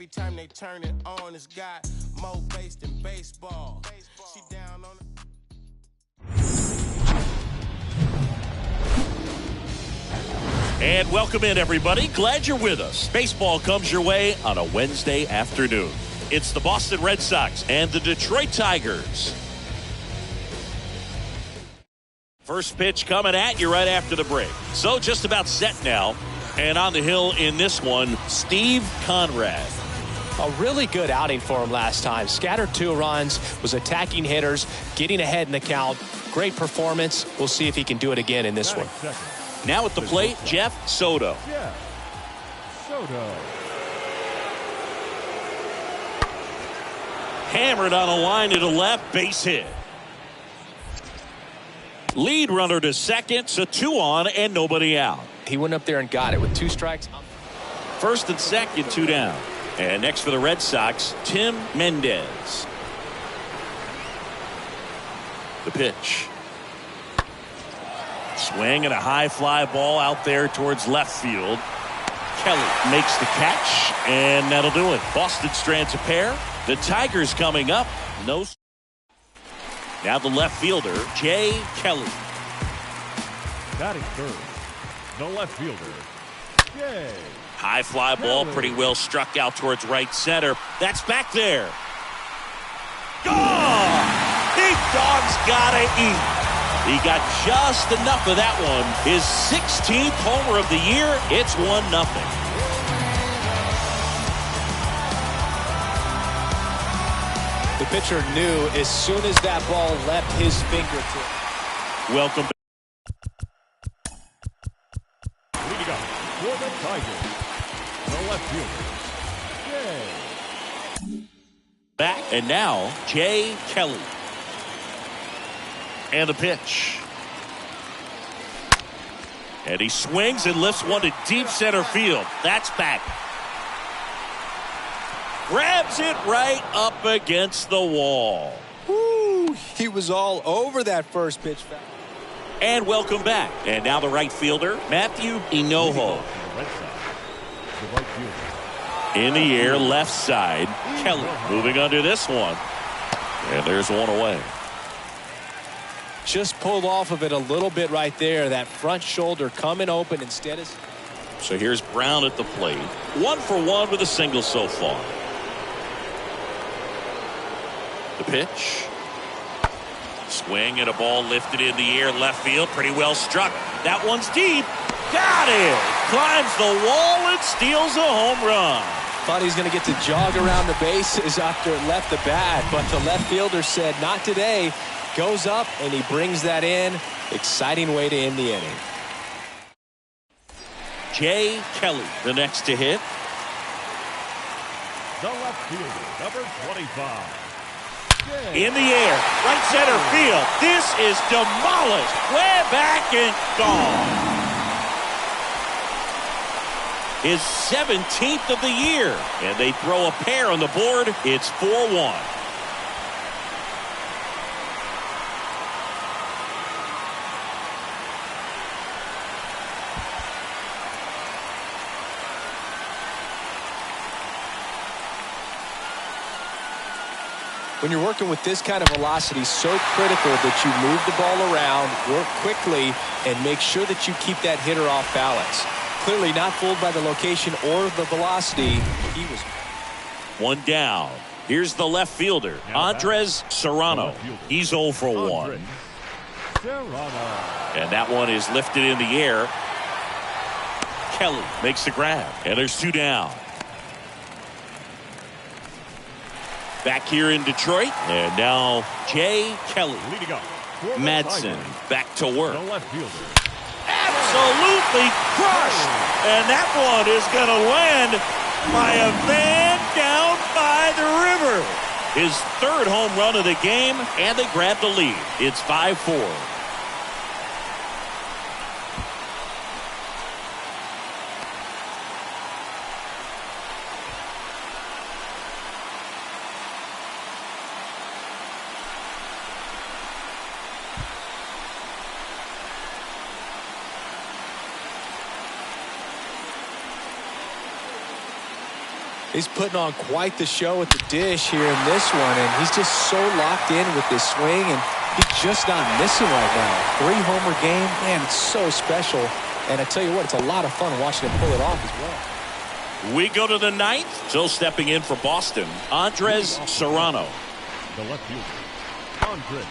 Every time they turn it on, it's got more bass than baseball. She down on it. And welcome in, everybody. Glad you're with us. Baseball comes your way on a Wednesday afternoon. It's the Boston Red Sox and the Detroit Tigers. First pitch coming at you right after the break. So just about set now. And on the hill in this one, Steve Conrad. A really good outing for him last time. Scattered 2 runs, was attacking hitters, getting ahead in the count. Great performance. We'll see if he can do it again in this one. Now at the plate, Jeff Soto. Hammered on a line to the left, base hit. Lead runner to second, so 2 on and nobody out. He went up there and got it with 2 strikes. First and second, 2 down. And next for the Red Sox, Tim Mendez. The pitch. Swing and a high fly ball out there towards left field. Kelly makes the catch, and that'll do it. Boston strands a pair. The Tigers coming up. No. Now the left fielder, Jay Kelly. Batting third, the left fielder, Jay. High fly ball, pretty well struck out towards right center. That's back there. Gone! Big dog's gotta eat. He got just enough of that one. His 16th homer of the year. It's 1-0. The pitcher knew as soon as that ball left his fingertip. Welcome. Leading up for the Tigers, the left fielder, Jay. Back, and now Jay Kelly. And the pitch. And he swings and lifts one to deep center field. That's back. Grabs it right up against the wall. Woo, he was all over that first pitch. And welcome back. And now the right fielder, Matthew Inoho. In the air, left side. Kelly moving under this one. And there's one away. Just pulled off of it a little bit right there. That front shoulder coming open instead of. So here's Brown at the plate. 1 for 1 with a single so far. The pitch. Swing and a ball lifted in the air, left field, pretty well struck. That one's deep. Got it. Climbs the wall and steals a home run. Thought he was going to get to jog around the bases after it left the bat, but the left fielder said, not today. Goes up and he brings that in. Exciting way to end the inning. Jay Kelly, the next to hit. The left fielder, number 25. Jay. In the air, right center field. This is demolished. Way back and gone. His 17th of the year. And they throw a pair on the board. It's 4-1. When you're working with this kind of velocity, so critical that you move the ball around, work quickly, and make sure that you keep that hitter off balance. Clearly not fooled by the location or the velocity. He was 1 down. Here's the left fielder, Andres Serrano. He's 0 for 1. And that one is lifted in the air. Kelly makes the grab. And there's 2 down. Back here in Detroit. And now Jay Kelly. Madsen back to work. Absolutely crushed. And that one is going to land by a man down by the river. His 3rd home run of the game, and they grab the lead. It's 5-4. He's putting on quite the show with the dish here in this one, and he's just so locked in with this swing, and he's just not missing right now. 3-homer game, man, it's so special. And I tell you what, it's a lot of fun watching him pull it off as well. We go to the ninth. So stepping in for Boston, Andres Serrano. The left fielder, Andres.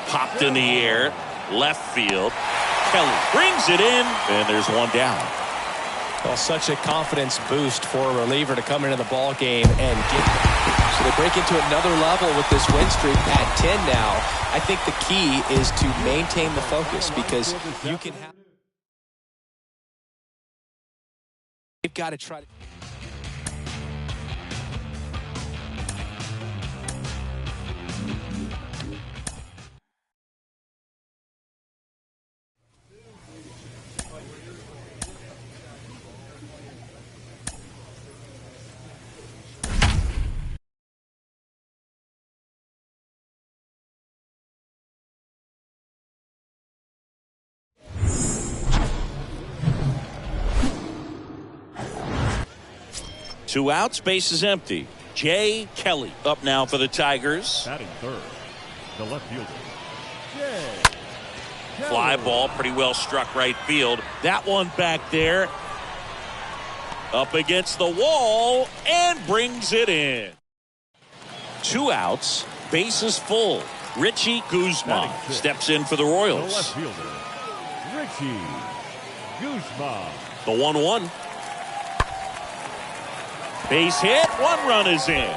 Popped in the air, left field. Kelly brings it in, and there's one down. Well, such a confidence boost for a reliever to come into the ball game and get them. So they break into another level with this win streak at 10 now. I think the key is to maintain the focus, because you can have. They've got to try to. Two outs, base is empty. Jay Kelly up now for the Tigers. Batting third, the left fielder, Jay Kelly. Fly ball, pretty well struck right field. That one back there, up against the wall, and brings it in. Two outs, bases full. Richie Guzman steps in for the The Royals. left fielder, Richie Guzman. The 1-1. Base hit, one run is in.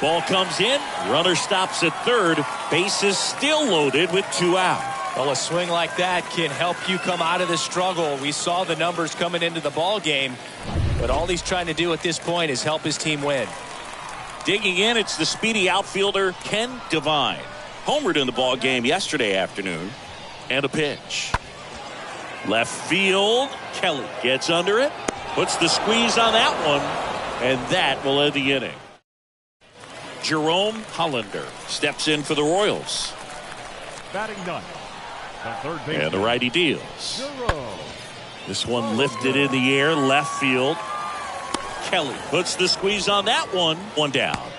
Ball comes in, runner stops at third. Base is still loaded with two out. Well, a swing like that can help you come out of the struggle. We saw the numbers coming into the ball game, but all he's trying to do at this point is help his team win. Digging in, it's the speedy outfielder Ken Devine. Homered in the ball game yesterday afternoon. And a pitch. Left field, Kelly gets under it. Puts the squeeze on that one, and that will end the inning. Jerome Hollander steps in for the Royals. Batting ninth, the third base. And the righty deals. Jerome. This one lifted in the air, left field. Kelly puts the squeeze on that one. One down.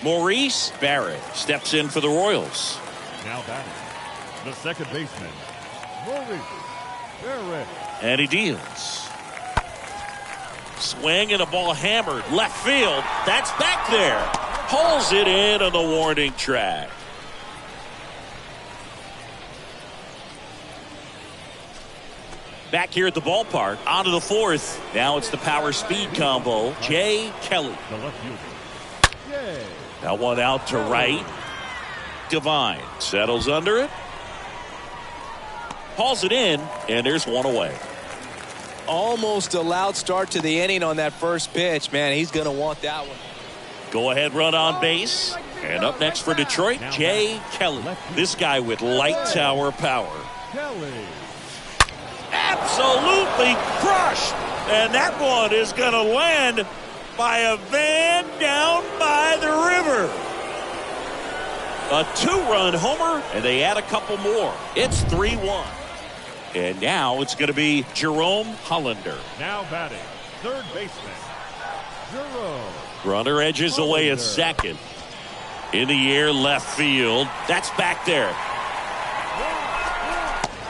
Maurice Barrett steps in for the Royals. Now batting, the second baseman, Maurice Barrett. And he deals. Swing and a ball hammered. Left field. That's back there. Pulls it in on the warning track. Back here at the ballpark. On to the fourth. Now it's the power speed combo. Jay Kelly. The left fielder, Jay. That one out to right. Devine settles under it. Hauls it in, and there's one away. Almost a loud start to the inning on that first pitch. Man, he's going to want that one. Go ahead, run on base. And up next for Detroit, Jay Kelly. This guy with light tower power. Kelly. Absolutely crushed. And that one is going to land by a van down by the river. A two-run homer, and they add a couple more. It's 3-1. And now it's going to be Jerome Hollander. Now batting, third baseman, Jerome. Runner edges away at second. In the air, left field. That's back there.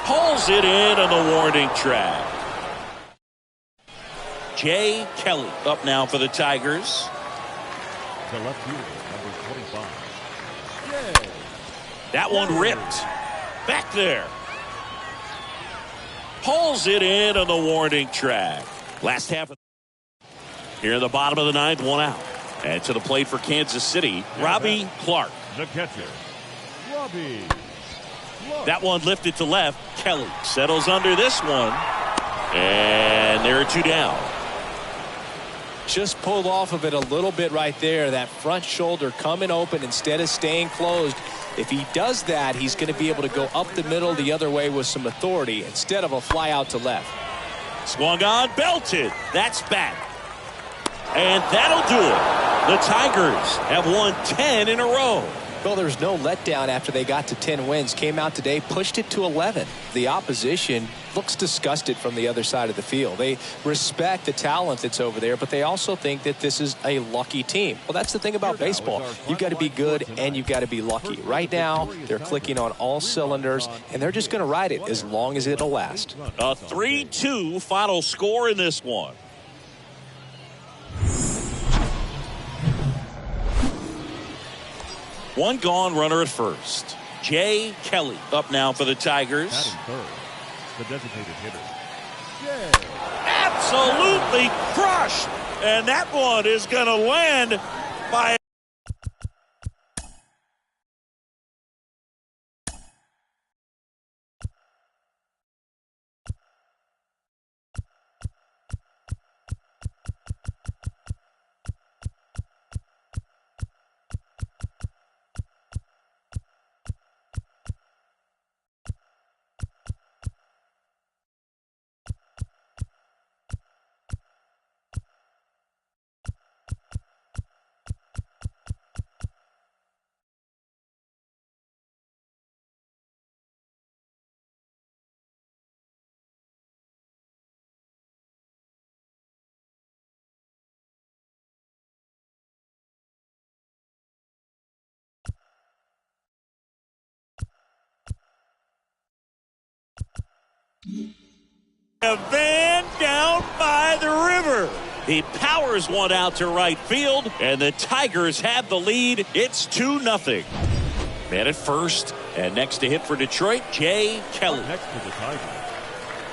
Pulls it in on the warning track. Jay Kelly up now for the Tigers. The left fielder, number 25, Jay. That one ripped. Back there. Pulls it in on the warning track. Last half of here in the bottom of the ninth, one out. And to the plate for Kansas City, Robbie Clark. The catcher, Robbie Clark. That one lifted to left. Kelly settles under this one. And there are two down. Just pulled off of it a little bit right there. That front shoulder coming open instead of staying closed. If he does that, he's going to be able to go up the middle the other way with some authority instead of a fly out to left. Swung on, belted. That's back. And that'll do it. The Tigers have won 10 in a row. Well, there's no letdown after they got to 10 wins. Came out today, pushed it to 11. The opposition looks disgusted from the other side of the field. They respect the talent that's over there, but they also think that this is a lucky team. Well, that's the thing about baseball. You've got to be good and you've got to be lucky. Right now, they're clicking on all cylinders, and they're just going to ride it as long as it'll last. A 3-2 final score in this one. One gone, runner at first. Jay Kelly up now for the Tigers. Batting third, the designated hitter, Jay. Absolutely crushed. And that one is going to land by a van down by the river. He powers one out to right field, and the Tigers have the lead. It's 2-0. Man at first, and next to hit for Detroit, Jay Kelly. Next to the Tigers,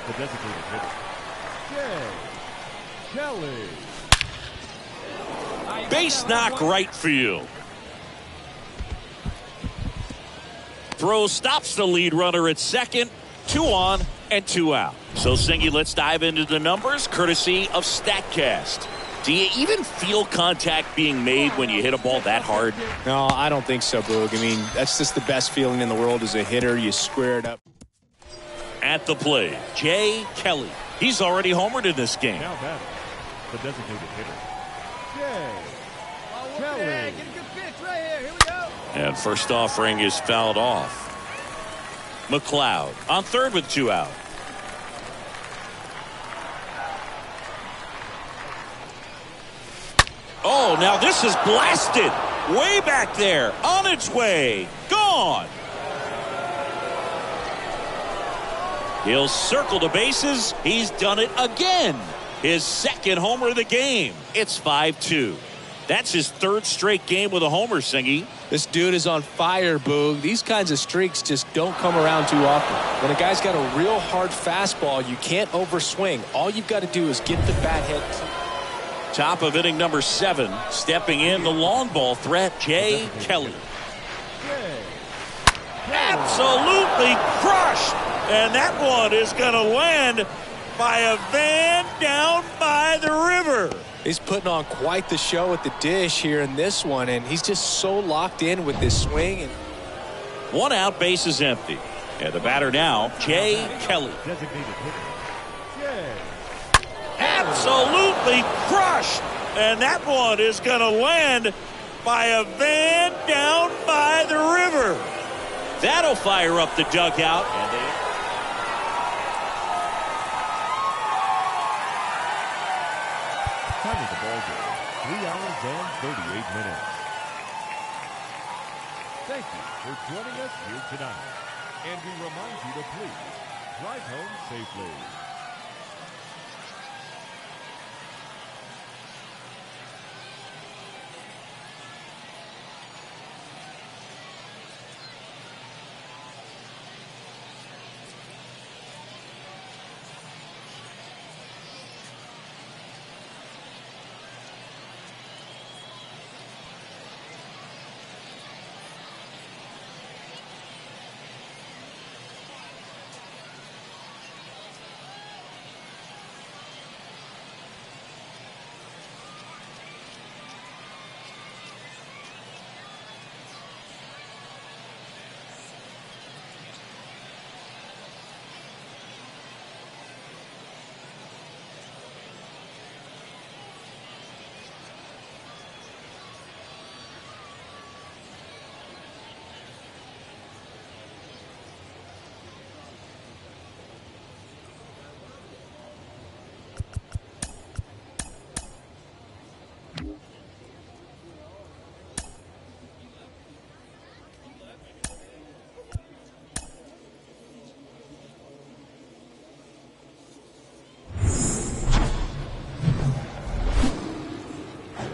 the designated hitter, Jay Kelly. Base knock right field. Throw stops the lead runner at second. 2 on and 2 out. So, Singy, let's dive into the numbers, courtesy of StatCast. Do you even feel contact being made when you hit a ball that hard? No, I don't think so, Boog. I mean, that's just the best feeling in the world as a hitter. You square it up. At the plate, Jay Kelly. He's already homered in this game. Now batting, the designated hitter, Jay Kelly. Get a good pitch right here. Here we go. And first offering is fouled off. McLeod on third with 2 out. Oh, now this is blasted. Way back there. On its way. Gone. He'll circle the bases. He's done it again. His second homer of the game. It's 5-2. That's his third straight game with a homer, Singy. This dude is on fire, Boog. These kinds of streaks just don't come around too often. When a guy's got a real hard fastball, you can't overswing. All you've got to do is get the bat head. Top of inning number 7. Stepping in the long ball threat, Jay Kelly. Absolutely crushed. And that one is going to land by a van down by the river. He's putting on quite the show at the dish here in this one, and he's just so locked in with this swing. And 1 out, base is empty. And the batter now, Jay Kelly. Designated hitter, Jay. Absolutely crushed. And that one is going to land by a van down by the river. That'll fire up the dugout. And Time of the ball game, 3 hours and 38 minutes. Thank you for joining us here tonight. And we remind you to please drive home safely.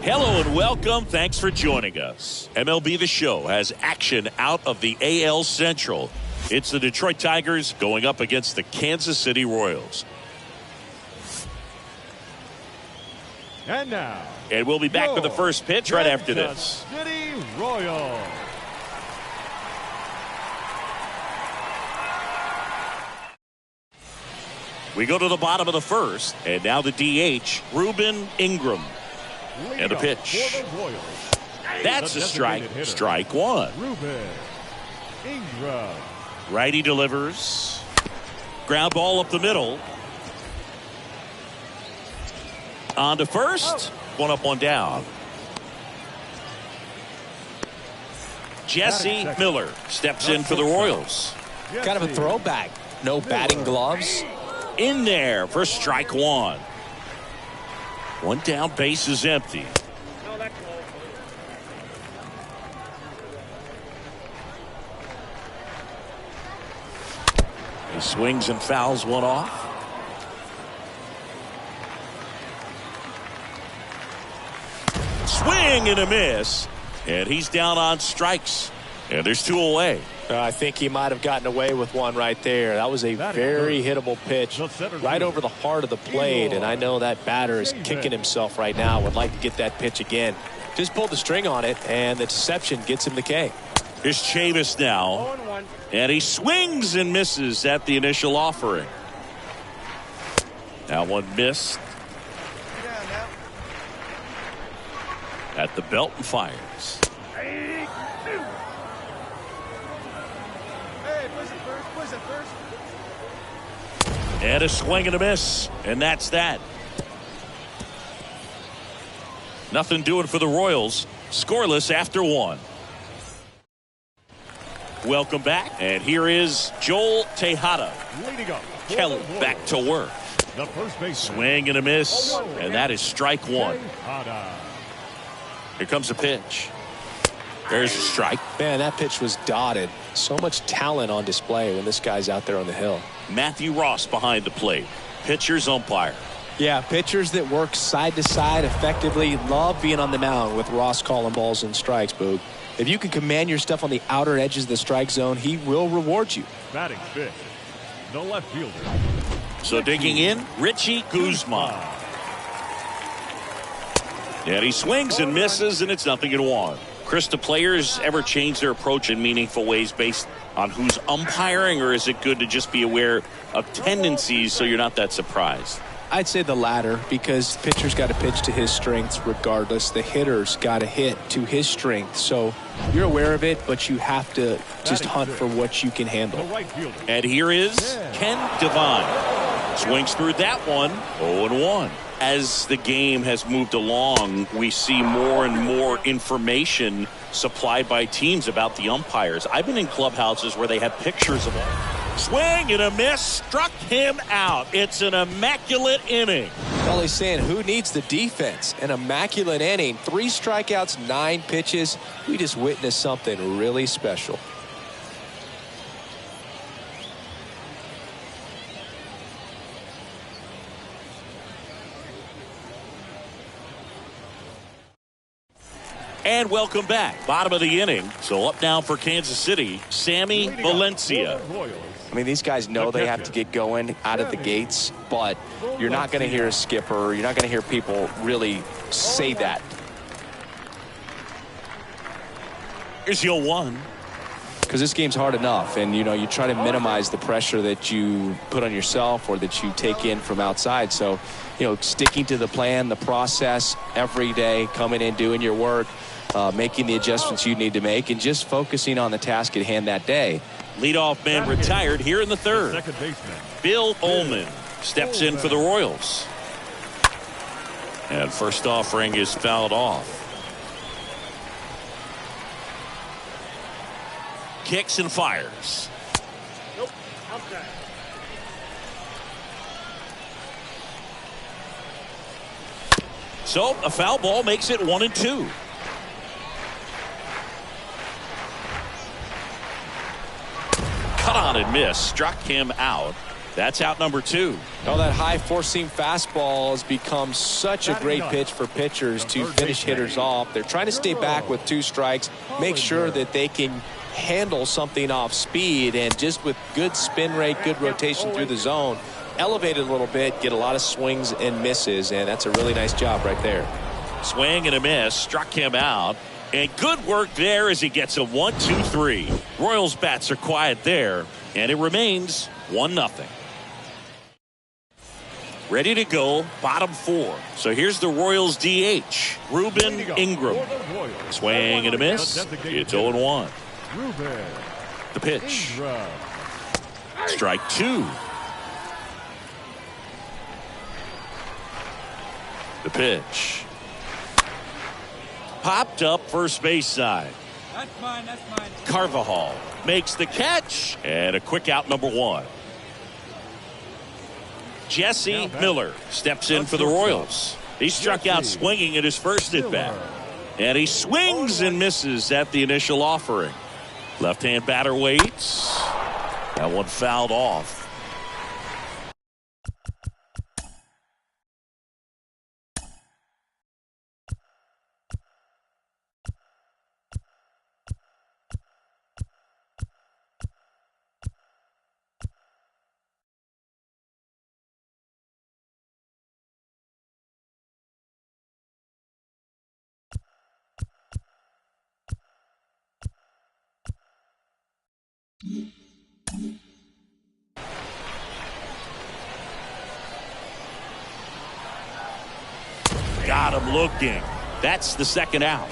Hello and welcome. Thanks for joining us. MLB The Show has action out of the AL Central. It's the Detroit Tigers going up against the Kansas City Royals. And now. And we'll be back with the first pitch right after this. City Royals. We go to the bottom of the first, and now the DH, Ruben Ingram. And a pitch. That's a strike. Strike one. Ruben Ingram. Righty delivers. Ground ball up the middle. On to first. One up, one down. Jesse Miller steps in for the Royals. Kind of a throwback. No batting gloves. In there for strike one. One down, base is empty. He swings and fouls one off. Swing and a miss. And he's down on strikes. And there's two away. I think he might have gotten away with one right there. That was a very hittable pitch right over the heart of the plate, and I know that batter is kicking himself right now. Would like to get that pitch again. Just pulled the string on it, and the deception gets him the K. Here's Chavis now, and he swings and misses at the initial offering. That one missed. At the belt and fires. And a swing and a miss. And that's that. Nothing doing for the Royals. Scoreless after one. Welcome back. And here is Joel Tejada. Kelly back to work. The first base swing and a miss. And that is strike one. Here comes a pitch. There's a strike. Man, that pitch was dotted. So much talent on display when this guy's out there on the hill. Matthew Ross behind the plate. Pitcher's umpire. Yeah, pitchers that work side to side effectively love being on the mound with Ross calling balls and strikes, Boog. If you can command your stuff on the outer edges of the strike zone, he will reward you. Batting fifth, the left fielder. So digging in, Richie Guzman. And he swings and misses, and it's 0-1. Chris, do players ever change their approach in meaningful ways based on who's umpiring, or is it good to just be aware of tendencies so you're not that surprised? I'd say the latter, because the pitcher's got to pitch to his strengths regardless. The hitter's got to hit to his strength. So you're aware of it, but you have to just hunt for what you can handle. And here is Ken Devine. Swings through that one, 0-1. As the game has moved along, we see more and more information supplied by teams about the umpires. I've been in clubhouses where they have pictures of them. Swing and a miss, struck him out. It's an immaculate inning. Well, he's saying, who needs the defense? An immaculate inning, 3 strikeouts, 9 pitches. We just witnessed something really special. And welcome back. Bottom of the inning. So up now for Kansas City, Sammy Valencia. I mean, these guys know they have to get going out of the gates, but you're not going to hear a skipper. You're not going to hear people really say that. Here's your one. Because this game's hard enough, and you try to minimize the pressure that you put on yourself or that you take in from outside. So, sticking to the plan, the process every day, coming in, doing your work, making the adjustments you need to make, and just focusing on the task at hand that day. Leadoff man retired here in the third. Second baseman Bill Ullman steps in for the Royals. And first offering is fouled off. Kicks and fires. So a foul ball makes it 1-2. Cut on and miss. Struck him out. That's out number 2. Well, that high four-seam fastball has become such a great pitch for pitchers to finish hitters off. They're trying to stay back with 2 strikes, make sure that they can handle something off speed, and just with good spin rate, good rotation through the zone, elevate it a little bit, get a lot of swings and misses, and that's a really nice job right there. Swing and a miss. Struck him out. And good work there as he gets a 1-2-3. Royals bats are quiet there, and it remains 1-0. Ready to go, bottom 4. So here's the Royals DH, Ruben Ingram. Swing and a miss. It's 0-1. The pitch. Strike 2. The pitch. Popped up first base side. That's mine. That's mine. Carvajal makes the catch, and a quick out number 1. Jesse Miller steps in for the Royals. He struck out swinging at his first at bat, and he swings and misses at the initial offering. Left-hand batter waits. That one fouled off. Got him looking. That's the second out.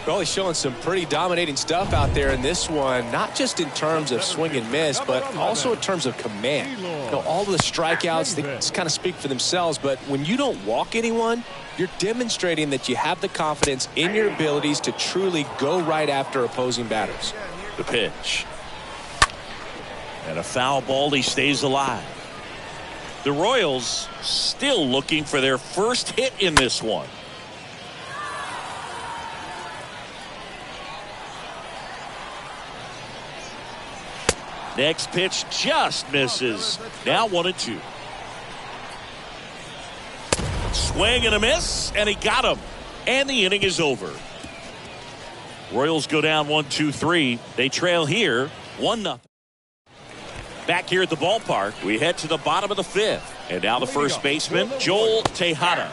Well, he's showing some pretty dominating stuff out there in this one, not just in terms of swing and miss, but also in terms of command. You know, all the strikeouts, they kind of speak for themselves, but when you don't walk anyone, you're demonstrating that you have the confidence in your abilities to truly go right after opposing batters. The pitch. And a foul ball, he stays alive. The Royals still looking for their first hit in this one. Next pitch just misses. Now 1-2. Swing and a miss, and he got him. And the inning is over. Royals go down 1-2-3. They trail here 1-0. Back here at the ballpark, we head to the bottom of the 5th. And now the first baseman, Joel Tejada.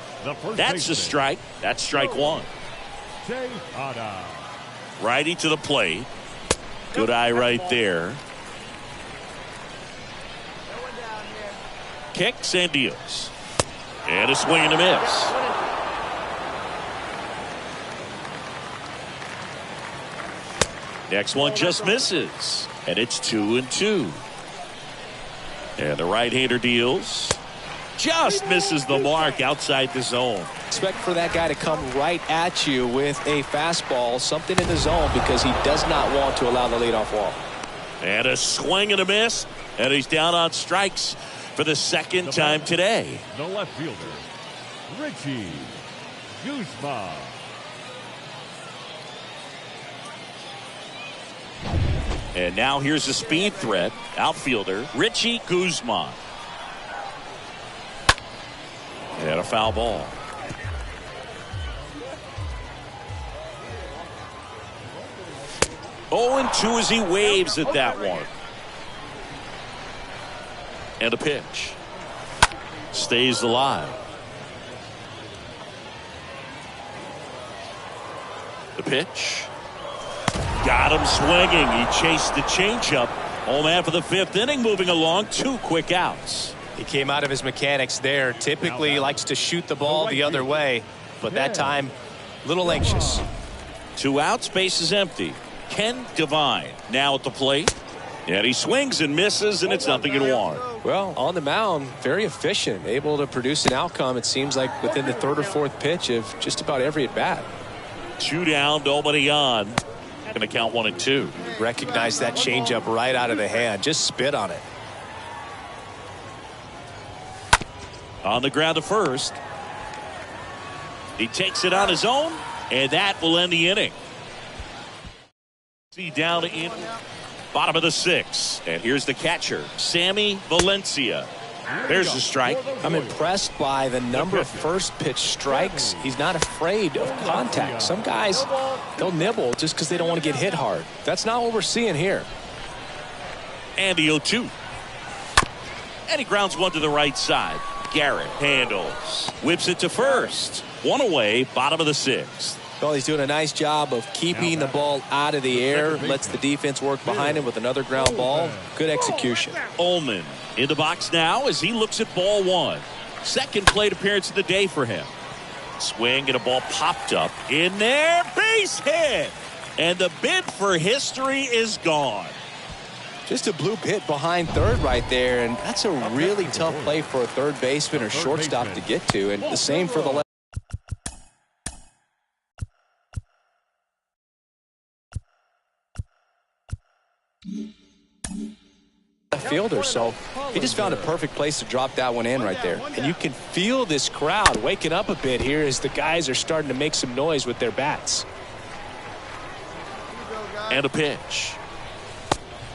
That's a strike. That's strike 1. Tejada. Righty to the plate. Good eye right there. Kicks and deals. And a swing and a miss. Next one just misses. And it's 2-2. And the right-hander deals. Just misses the mark outside the zone. Expect for that guy to come right at you with a fastball, something in the zone, because he does not want to allow the leadoff walk. And a swing and a miss. And he's down on strikes for the second time today. The left fielder, Richie Guzman. And now here's a speed threat. Outfielder, Richie Guzman. And a foul ball. Oh, and 2 as he waves at that one. And a pitch. Stays alive. The pitch. Got him swinging. He chased the changeup. Home man for the 5th inning, moving along. 2 quick outs. He came out of his mechanics there. Typically likes to shoot the ball the other way, but that time, a little anxious. 2 outs, base is empty. Ken Devine now at the plate. And he swings and misses, and it's 0-1. Well, on the mound, very efficient, able to produce an outcome, it seems like, within the 3rd or 4th pitch of just about every at-bat. 2 down, nobody on. Going to count 1-2. Recognize that changeup right out of the hand. Just spit on it. On the ground to first. He takes it on his own, and that will end the inning. Down in bottom of the 6th, and here's the catcher, Sammy Valencia. There's the strike. I'm impressed by the number of first pitch strikes. He's not afraid of contact. Some guys, they'll nibble just because they don't want to get hit hard. That's not what we're seeing here. And the 0-2. And he grounds one to the right side. Garrett handles, whips it to first. One away, bottom of the 6th. Well, he's doing a nice job of keeping the ball out of the air. Lets the defense work behind him with another ground ball. Good execution. Ullman in the box now as he looks at ball 1. Second plate appearance of the day for him. Swing and a ball popped up in there. Base hit. And the bid for history is gone. Just a bloop hit behind third right there. And that's a really tough play for a third baseman or shortstop to get to. And the same for the left. Fielder, so he just found a perfect place to drop that one in right there. And you can feel this crowd waking up a bit here as the guys are starting to make some noise with their bats. And a pitch.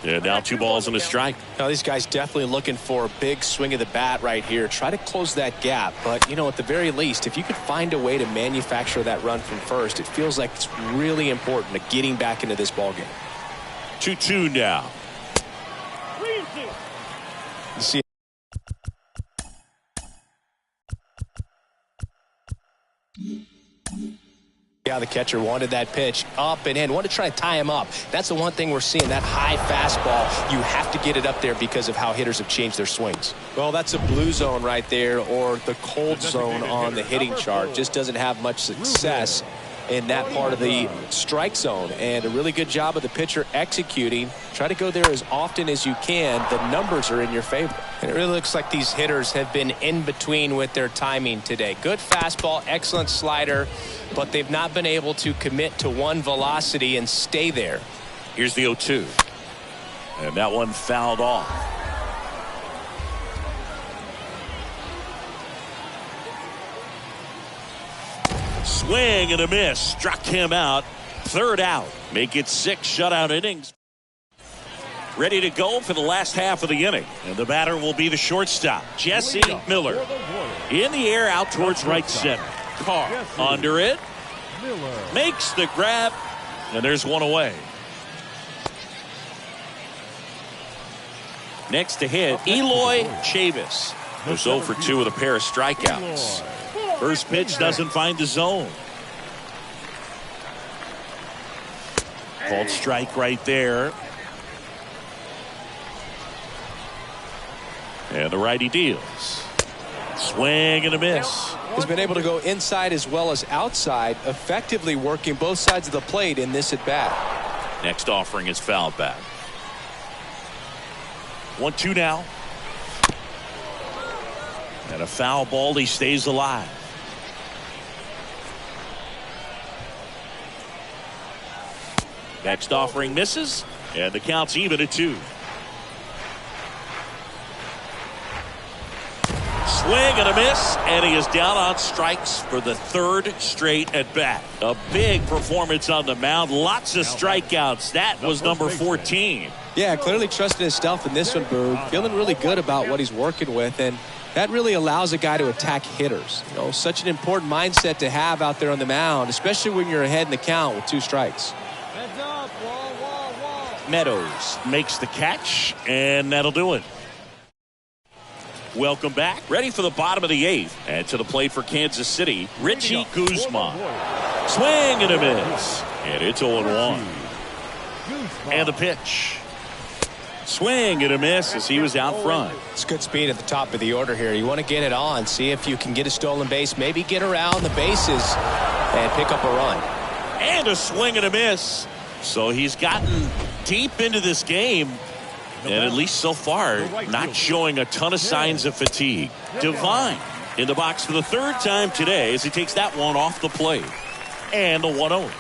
And now 2 balls and a strike. Now these guys definitely looking for a big swing of the bat right here. Try to close that gap. But, you know, at the very least, if you could find a way to manufacture that run from first, it feels like it's really important to getting back into this ballgame. 2-2 now. See. Yeah, the catcher wanted that pitch up and in. Wanted to try to tie him up. That's the one thing we're seeing, that high fastball. You have to get it up there because of how hitters have changed their swings. Well, that's a blue zone right there, or the cold zone on the hitting chart. Just doesn't have much success in that part of the strike zone, and a really good job of the pitcher executing. Try to go there as often as you can. The numbers are in your favor. And it really looks like these hitters have been in between with their timing today. Good fastball, excellent slider, but they've not been able to commit to one velocity and stay there. Here's the 0-2. And that one fouled off. Swing and a miss. Struck him out. Third out. Make it 6 shutout innings. Ready to go for the last half of the inning. And the batter will be the shortstop, Jesse Miller. In the air out towards right center. Carr under it. Makes the grab. And there's one away. Next to hit, Eloy Chavis. Goes 0 for 2 with a pair of strikeouts. First pitch doesn't find the zone. Called strike right there. And the righty deals. Swing and a miss. He's been able to go inside as well as outside, effectively working both sides of the plate in this at bat. Next offering is fouled back. 1-2 now. And a foul ball. He stays alive. Next offering misses, and the count's even at 2. Swing and a miss, and he is down on strikes for the 3rd straight at bat. A big performance on the mound. Lots of strikeouts. That was number 14. Yeah, clearly trusting his stuff in this one, Boog. Feeling really good about what he's working with, and that really allows a guy to attack hitters. You know, such an important mindset to have out there on the mound, especially when you're ahead in the count with 2 strikes. Heads up, wall. Meadows makes the catch, and that'll do it. Welcome back. Ready for the bottom of the 8th. And to the plate for Kansas City, Richie Guzman. Swing and a miss. And it's 0-1. And the pitch. Swing and a miss as he was out front. It's good speed at the top of the order here. You want to get it on, see if you can get a stolen base, maybe get around the bases and pick up a run. And a swing and a miss. So he's gotten deep into this game, and at least so far, not showing a ton of signs of fatigue. Devine in the box for the 3rd time today as he takes that one off the plate. And a 1-0.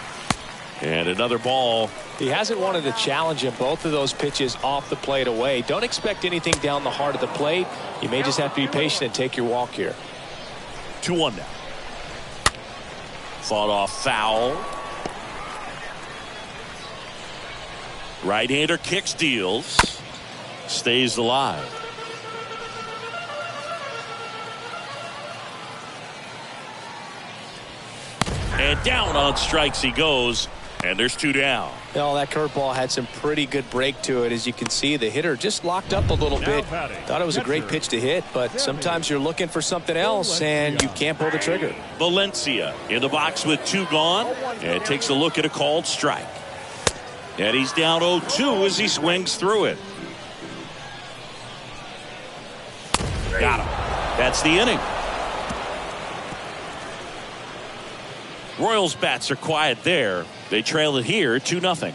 And another ball. He hasn't wanted to challenge him. Both of those pitches off the plate away. Don't expect anything down the heart of the plate. You may just have to be patient and take your walk here. 2-1 now. Fought off foul. Right-hander kicks, deals. Stays alive. And down on strikes he goes. And there's 2 down. Well, that curveball had some pretty good break to it. As you can see, the hitter just locked up a little bit. Thought it was a great pitch to hit, but sometimes you're looking for something else, and you can't pull the trigger. Valencia in the box with 2 gone, and takes a look at a called strike. And he's down 0-2 as he swings through it. Got him. That's the inning. Royals bats are quiet there. They trail it here 2-0.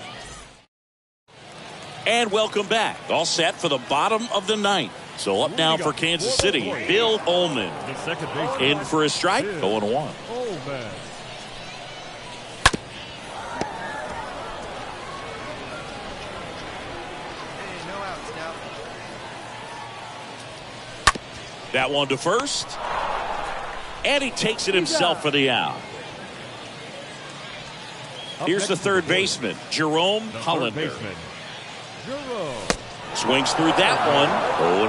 And welcome back. All set for the bottom of the 9th. So up now for Kansas City, Bill Ullman. In for a strike, 0-1. That one to first. And he takes it himself for the out. Here's the third baseman, Jerome Hollander. Swings through that one,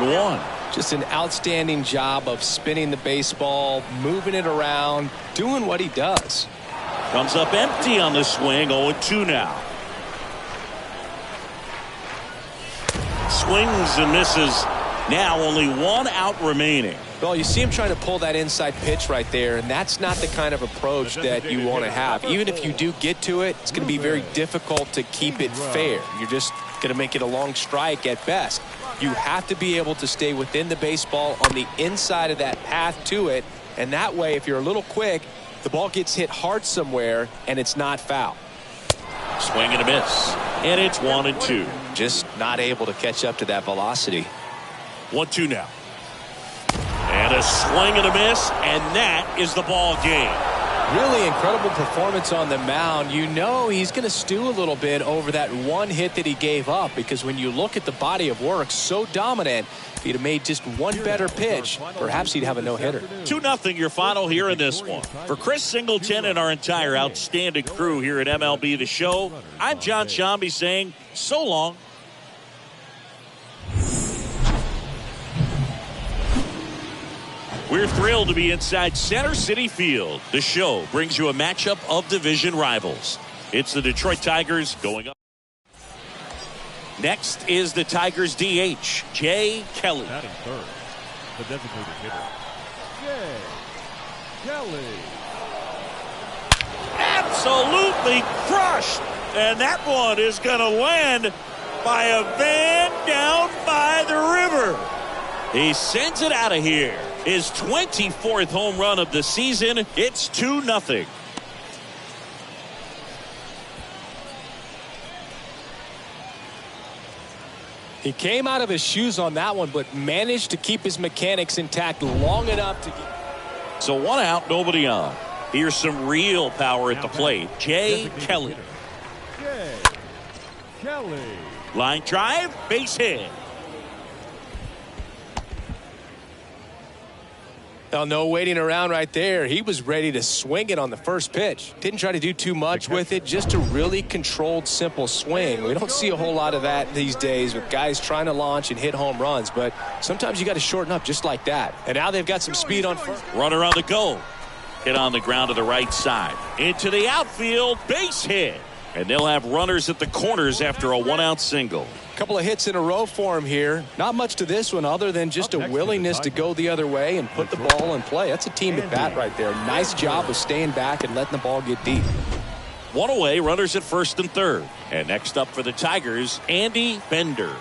0-1. Just an outstanding job of spinning the baseball, moving it around, doing what he does. Comes up empty on the swing, 0-2 now. Swings and misses. Now only 1 out remaining. Well, you see him trying to pull that inside pitch right there, and that's not the kind of approach that you want to have. Even if you do get to it, it's going to be very difficult to keep it fair. You're just going to make it a long strike at best. You have to be able to stay within the baseball on the inside of that path to it, and that way, if you're a little quick, the ball gets hit hard somewhere, and it's not foul. Swing and a miss, and it's 1-2. Just not able to catch up to that velocity. 1-2 now. And a swing and a miss, and that is the ball game. Really incredible performance on the mound. You know he's going to stew a little bit over that one hit that he gave up, because when you look at the body of work, so dominant. If he'd have made just one better pitch, perhaps he'd have a no-hitter. 2-0 your final here in this one. For Chris Singleton and our entire outstanding crew here at MLB The Show, I'm John Shambi saying so long. We're thrilled to be inside Center City Field. The show brings you a matchup of division rivals. It's the Detroit Tigers going up. Next is the Tigers DH, Jay Kelly. Batting third, the designated hitter, Jay Kelly. Absolutely crushed. And that one is going to land by a van down by the river. He sends it out of here. His 24th home run of the season. It's 2-0. He came out of his shoes on that one, but managed to keep his mechanics intact long enough to get. So 1 out, nobody on. Here's some real power at the plate. Jay Kelly. Jay Kelly. Line drive, base hit. Well, no waiting around right there. He was ready to swing it on the first pitch. Didn't try to do too much with it. Just a really controlled, simple swing. We don't see a whole lot of that these days with guys trying to launch and hit home runs. But sometimes you got to shorten up just like that. And now they've got some speed on first. Runner on the go. Hit on the ground to the right side. Into the outfield, base hit. And they'll have runners at the corners after a 1-out single. Couple of hits in a row for him here. Not much to this one other than just a willingness to go the other way and put the ball in play. That's a team at bat right there. Nice job of staying back and letting the ball get deep. 1 away, runners at first and third. And next up for the Tigers, Andy Bender.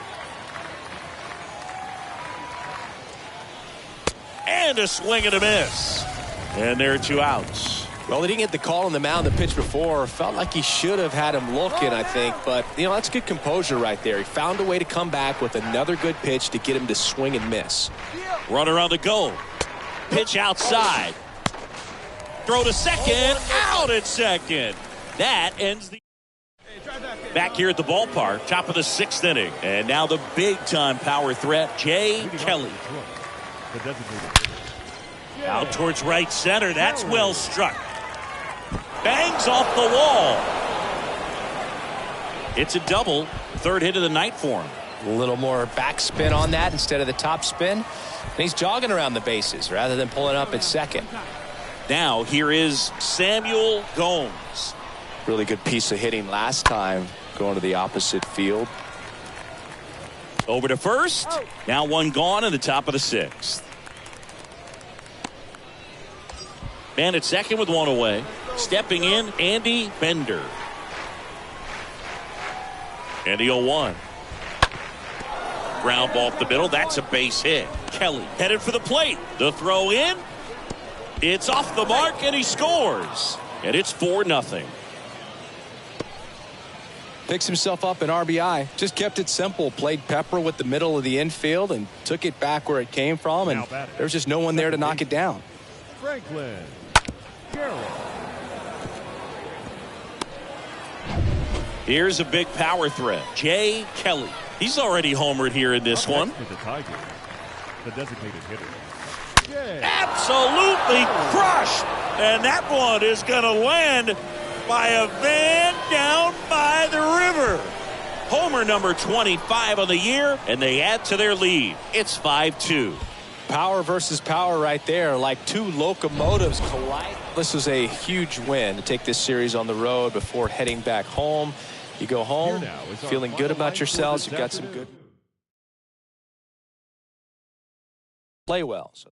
And a swing and a miss. And there are 2 outs. Well, he didn't get the call on the mound the pitch before. Felt like he should have had him looking, I think. But, you know, that's good composure right there. He found a way to come back with another good pitch to get him to swing and miss. Runner on the go. Pitch outside. Throw to second. Out at second. That ends the... Back here at the ballpark, top of the 6th inning. And now the big-time power threat, Jay Kelly. The designated hitter, Out towards right center. That's well struck. Bangs off the wall. It's a double. Third hit of the night for him. A little more backspin on that instead of the top spin. And he's jogging around the bases rather than pulling up at second. Now here is Samuel Gomes. Really good piece of hitting last time, going to the opposite field. Over to first. Now one gone in the top of the sixth. Man at second with one away. Stepping in, Andy Bender. And the 0-1. Ground ball up the middle. That's a base hit. Kelly headed for the plate. The throw in. It's off the mark, and he scores. And it's 4-0. Picks himself up an RBI. Just kept it simple. Played pepper with the middle of the infield and took it back where it came from. And there's just no one there to knock it down. Franklin Garrett. Here's a big power threat. Jay Kelly. He's already homered here in this one. The Tigers, the designated hitter. Jay. Absolutely crushed. And that one is going to land by a van down by the river. Homer number 25 on the year, and they add to their lead. It's 5-2. Power versus power right there, like two locomotives collide. This was a huge win to take this series on the road before heading back home. You go home feeling good about yourselves. You've got some good play well. So.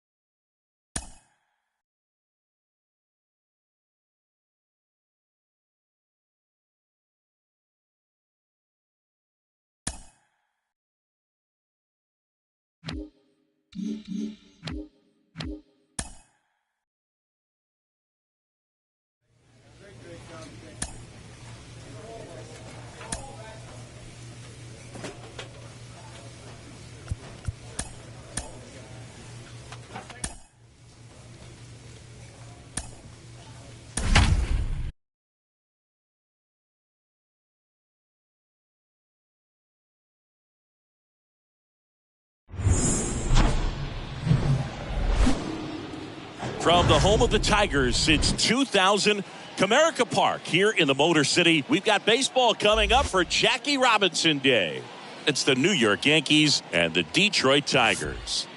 From the home of the Tigers since 2000, Comerica Park here in the Motor City. We've got baseball coming up for Jackie Robinson Day. It's the New York Yankees and the Detroit Tigers.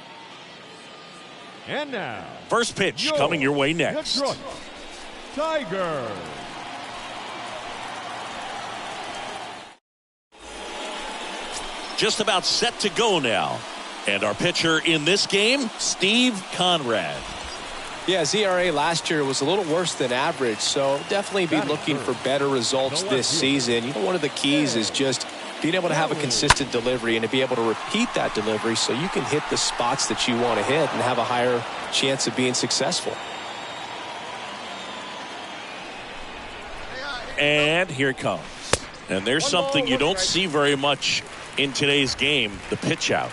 And now, first pitch coming your way next. Detroit Tigers. Just about set to go now. And our pitcher in this game, Steve Conrad. Yeah, his ERA last year was a little worse than average, so definitely be looking for better results this season. You know, one of the keys is just being able to have a consistent delivery and to be able to repeat that delivery so you can hit the spots that you want to hit and have a higher chance of being successful. And here it comes. And there's something you don't see very much in today's game, the pitch out.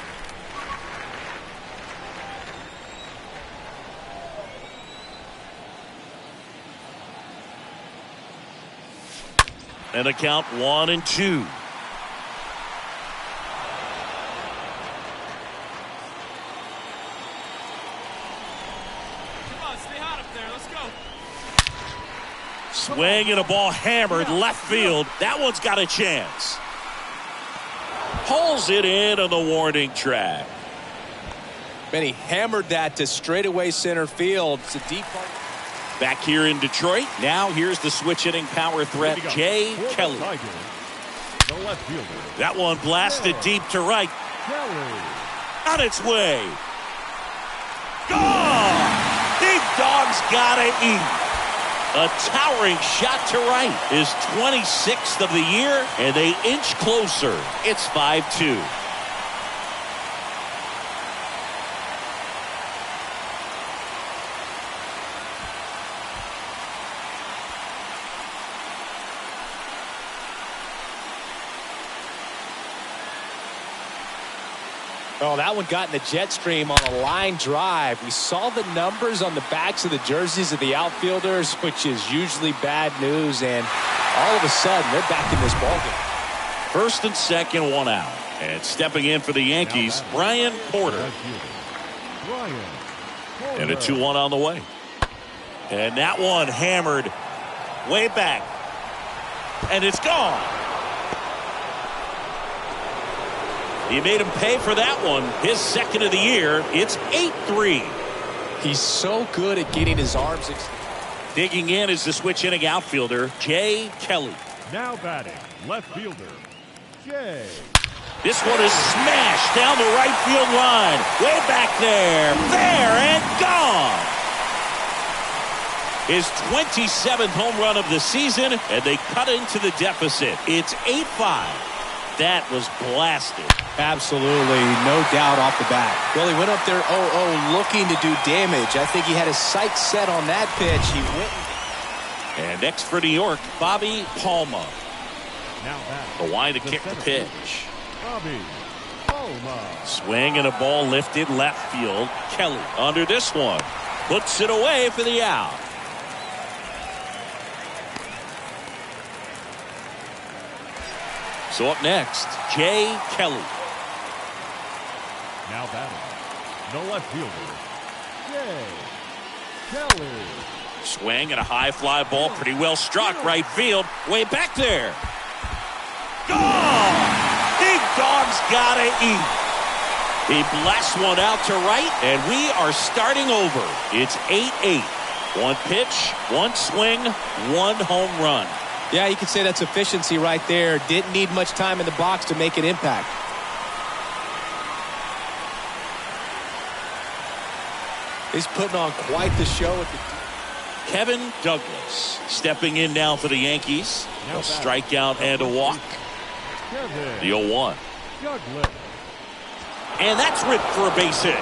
And a count 1-2. Swing and a ball hammered left field. That one's got a chance. Pulls it in on the warning track. And he hammered that to straightaway center field. It's a deep part. Back here in Detroit. Now here's the switch hitting power threat, Jay Kelly. The left fielder. That one blasted deep to right. Kelly. On its way. Gone! Big dog's gotta eat. A towering shot to right. His 26th of the year, and they inch closer. It's 5-2. Oh, that one got in the jet stream on a line drive. We saw the numbers on the backs of the jerseys of the outfielders, which is usually bad news, and all of a sudden they're back in this ballgame. First and second, one out. And stepping in for the Yankees, Brian Porter. And a 2-1 on the way. And that one hammered way back. And it's gone. He made him pay for that one. His second of the year. It's 8-3. He's so good at getting his arms. Digging in is the switch inning outfielder, Jay Kelly. Now batting, left fielder, Jay. This one is smashed down the right field line. Way back there. There and gone. His 27th home run of the season, and they cut into the deficit. It's 8-5. That was blasted. Absolutely, no doubt off the bat. Well, he went up there 0-0 looking to do damage. I think he had his sights set on that pitch. He went. And next for New York, Bobby Palma. Now back. The line to kick the pitch. Bobby Palma. Swing and a ball lifted left field. Kelly under this one. Puts it away for the out. So up next, Jay Kelly. Now batting, the left fielder, Jay Kelly. Swing and a high fly ball, pretty well struck right field, way back there. Gone! Big dog's gotta eat. He blasts one out to right, and we are starting over. It's 8-8. One pitch, one swing, one home run. Yeah, you could say that's efficiency right there. Didn't need much time in the box to make an impact. He's putting on quite the show at the... Kevin Douglas stepping in now for the Yankees. A strikeout and a walk. Kevin The 0-1. Douglas. And that's ripped for a base hit.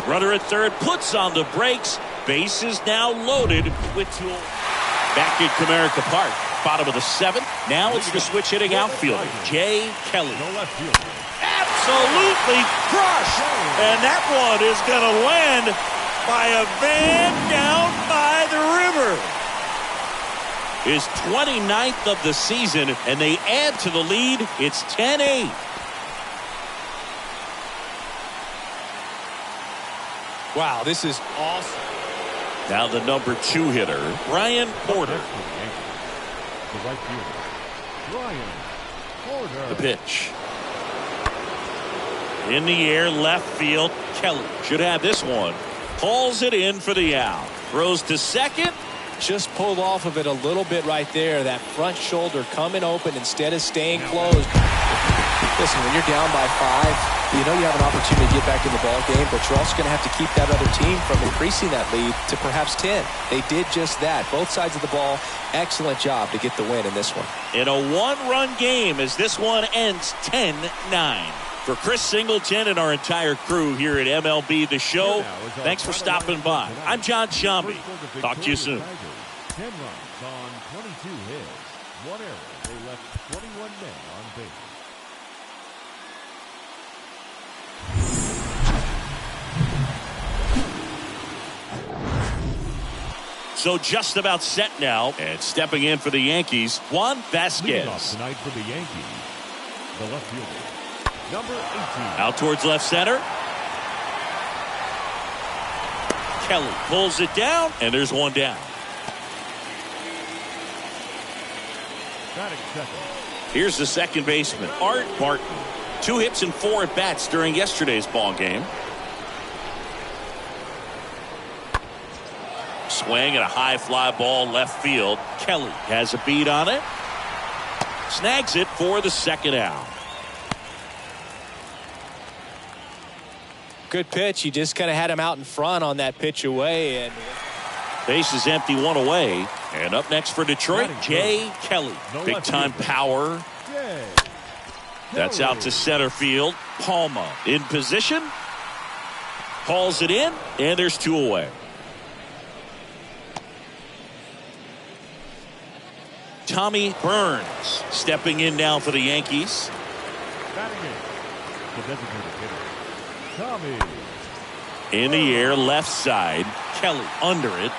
Runner at third puts on the brakes. Base is now loaded with two. Back in Comerica Park, bottom of the seventh. Now it's the switch hitting outfielder, Jay Kelly. The left fielder. Absolutely crushed. And that one is going to land by a van down by the river. His 29th of the season, and they add to the lead. It's 10-8. Wow, this is awesome. Now the number 2 hitter, Brian Porter. The right fielder, Brian Porter. The pitch. In the air, left field, Kelly should have this one. Pulls it in for the out. Throws to second. Just pulled off of it a little bit right there. That front shoulder coming open instead of staying closed. Listen, when you're down by 5, you know you have an opportunity to get back in the ball game, but you're also going to have to keep that other team from increasing that lead to perhaps 10. They did just that. Both sides of the ball, excellent job to get the win in this one. In a one-run game as this one ends 10-9. For Chris Singleton and our entire crew here at MLB The Show, thanks for stopping by. I'm John Shambi. Talk to you soon. 10 runs on 22 hits. 1 error. They left 21 men on base. So just about set now, and stepping in for the Yankees, Juan Leading off Vasquez. tonight for the Yankees, the left fielder, number 18. Out towards left center. Kelly pulls it down, and there's one down. Batting second. Here's the second baseman, Art Barton. 2 hits and 4 at-bats during yesterday's ball game. Swing and a high fly ball left field. Kelly has a beat on it. Snags it for the second out. Good pitch. You just kind of had him out in front on that pitch away. And Base is empty, 1 away. And up next for Detroit, Jay Kelly. Big time power. Jay That's out to center field. Palma in position. Hauls it in, and there's 2 away. Tommy Burns stepping in now for the Yankees. batting in. The designated hitter, Tommy. In the air, left side. Kelly under it.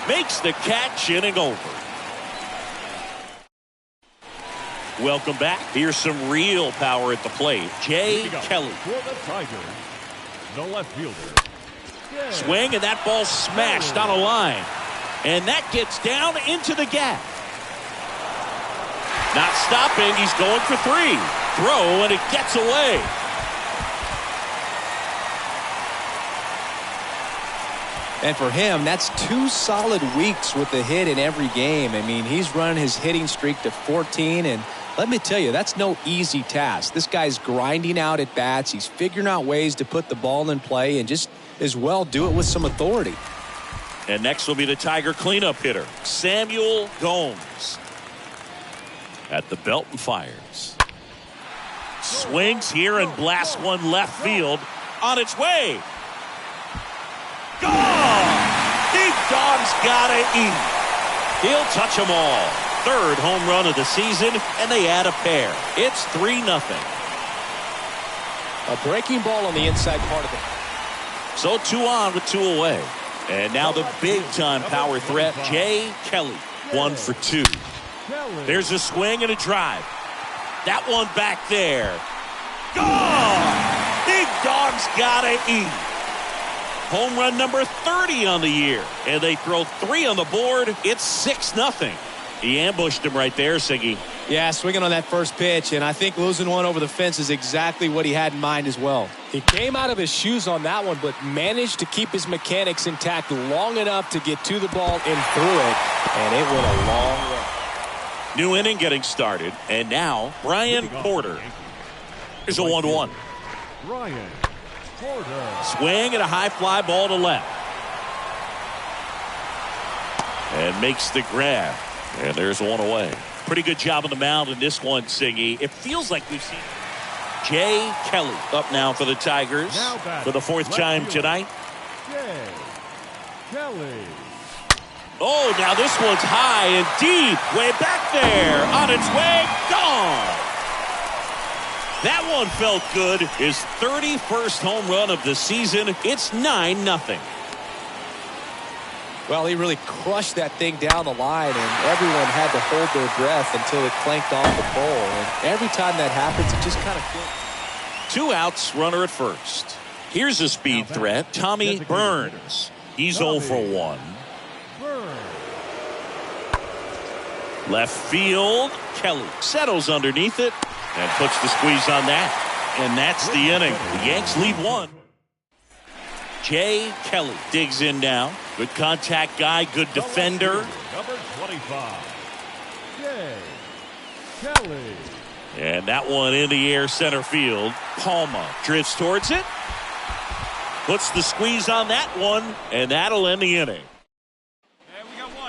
Makes the catch, inning over. Welcome back. Here's some real power at the plate. Jay Leading up Kelly. for the Tigers, the left fielder, Swing, and that ball smashed on a line. And that gets down into the gap. Not stopping. He's going for three. Throw, and it gets away. And for him, that's 2 solid weeks with the hit in every game. I mean, he's running his hitting streak to 14, and let me tell you, that's no easy task. This guy's grinding out at bats. He's figuring out ways to put the ball in play and just as well do it with some authority. And next will be the Tiger cleanup hitter, Samuel Gomes. At the belt and fires. Swings here and blasts one left field. On its way. Gone! Big Dog's gotta eat. He'll touch them all. 3rd home run of the season, and they add a pair. It's 3-0. A breaking ball on the inside part of it. So 2 on with 2 away. And now the big-time power threat, Jay Kelly. 1 for 2. There's a swing and a drive. That one back there. Gone! Big Dog's gotta eat. Home run number 30 on the year. And they throw 3 on the board. It's 6-0. He ambushed him right there, Siggy. Yeah, swinging on that first pitch, and I think losing one over the fence is exactly what he had in mind as well. He came out of his shoes on that one, but managed to keep his mechanics intact long enough to get to the ball and through it, and it went a long way. New inning getting started, and now Brian Porter. Here's a 1-1. Brian Porter. Swing and a high fly ball to left. And makes the grab. And there's 1 away. Pretty good job on the mound in this one, Siggy. It feels like we've seen Jay Kelly up now for the Tigers for the 4th time tonight. Jay Kelly. Oh, now this one's high and deep. Way back there. On its way. Gone. That one felt good. His 31st home run of the season. It's 9-0. Well, he really crushed that thing down the line, and everyone had to hold their breath until it clanked off the pole. And every time that happens, it just kind of feels. 2 outs, runner at first. Here's a speed threat, Tommy Burns. He's 0 for 1. Left field, Kelly settles underneath it and puts the squeeze on that. And that's the inning. The Yanks lead 1. Jay Kelly digs in now. Good contact guy, good defender. Number 25. Jay Kelly. And that one in the air center field. Palma drifts towards it. Puts the squeeze on that one, and that'll end the inning.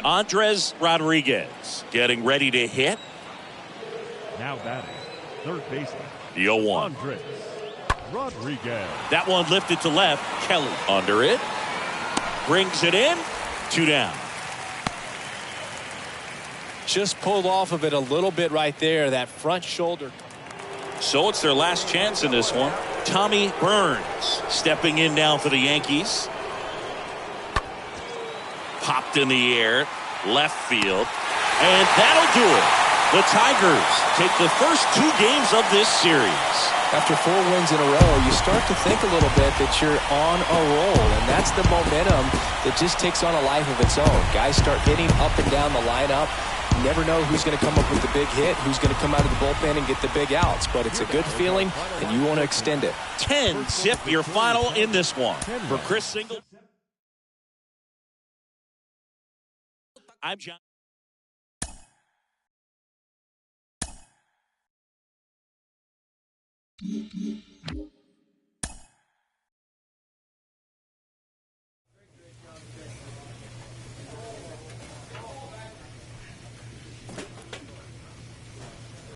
Andres Rodriguez getting ready to hit. Now batting, 3rd baseman. The 0-1. Andres Rodriguez. That one lifted to left. Kelly under it. Brings it in. 2 down. Just pulled off of it a little bit right there, that front shoulder. So it's their last chance in this one. Tommy Burns stepping in now for the Yankees. Popped in the air, left field, and that'll do it. The Tigers take the first 2 games of this series. After 4 wins in a row, you start to think a little bit that you're on a roll, and that's the momentum that just takes on a life of its own. Guys start hitting up and down the lineup. You never know who's going to come up with the big hit, who's going to come out of the bullpen and get the big outs, but it's a good feeling, and you want to extend it. 10-zip your final in this one. For Chris Singleton, I'm John.